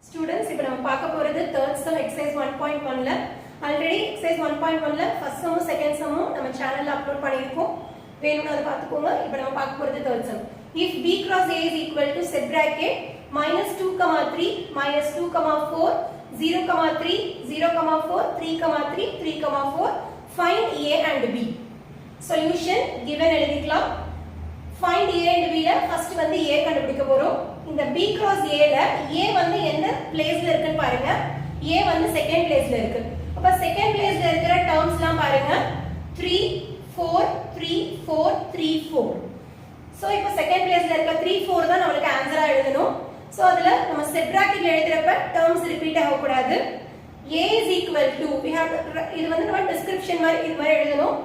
Students, இப்போ நம்ம பார்க்க போறது third sum exercise 1.1ல ஆல்ரெடி exercise 1.1ல first sum second sum நம்ம சேனல்ல அப்லோட் பண்ணிருக்கோம். வேணும்னா அதை பார்த்துக்கோங்க. இப்போ நம்ம பார்க்க போறது third sum. If b cross a is equal to set bracket -2, 3, -2, 4, 0, 3, 0, 4, 3, 3, 3, 4, find a and b. Solution given எழுதிக்கலாம். Find a and b ல first வந்து a கண்டுபிடிக்க போறோம். இந்த b cross a ல a வந்து எந்த பிளேஸ்ல இருக்குன்னு பாருங்க. a வந்து செகண்ட் பிளேஸ்ல இருக்கு. அப்ப செகண்ட் பிளேஸ்ல இருக்கிற டேர்ம்ஸ்லாம் பாருங்க. 3 4 3 4 3 4. சோ இப்போ செகண்ட் பிளேஸ்ல இருக்க 3 4 தான் நமக்கு ஆன்சரா எழுதணும். சோ அதுல நம்ம செட் பிராக்கெட்ல எழுதுறப்ப டேர்ம்ஸ் ரிப்பீட் ஆக கூடாது. a is equal to we have இது வந்து நம்ம டிஸ்கிரிப்ஷன் மாதிரி இது மாதிரி எழுதணும்.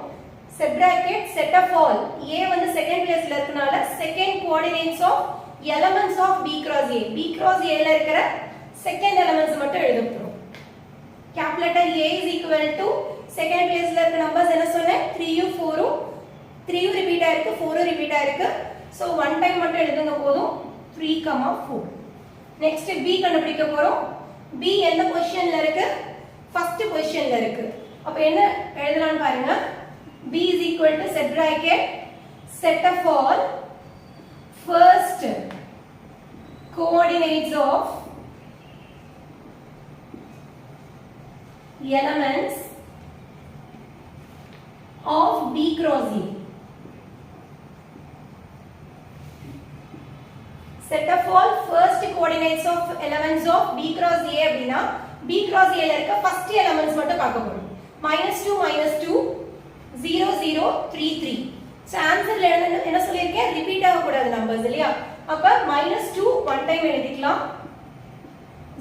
set bracket set of all a வந்து செகண்ட் பிளேஸ்ல இருக்கனால second coordinates of elements of b cross a ல இருக்கிற செகண்ட் எலிமெண்ட்ஸ் மட்டும் எழுத போறோம். Gap letter a is equal to second பிளேஸ்ல இருக்க நம்பர்ஸ் என்ன சொன்னேன் 3 4 3 ரிப்பீட் ஆயிருக்கு 4 ரிப்பீட் ஆயிருக்கு. சோ ஒன் டைம் மட்டும் எழுதுங்க போதும் 3 4. நெக்ஸ்ட் b கண்டுபிடிக்க போறோம். b எந்த பொசிஷன்ல இருக்கு ஃபர்ஸ்ட் பொசிஷன்ல இருக்கு. அப்ப என்ன எழுதலாம்னு பாருங்க. b is equal to set bracket set of all first coordinates of elements of b cross a. Set of all first coordinates of elements of b cross a அப்படினா b cross a ல இருக்க first elements மட்டும் பார்க்க போறோம். -2 -2 0 0 3 3. So ஆன்சர்ல என்ன சொல்லிருக்கேன் repeat ஆக கூடாது நம்பர்ஸ் இல்லையா? அப்ப -2 ஒன் டைம் எழுதிக்கலாம்.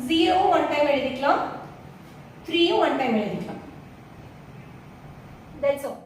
0 ஒன் டைம் எழுதிக்கலாம். 3 ஒன் டைம் எழுதிக்கலாம். That's all.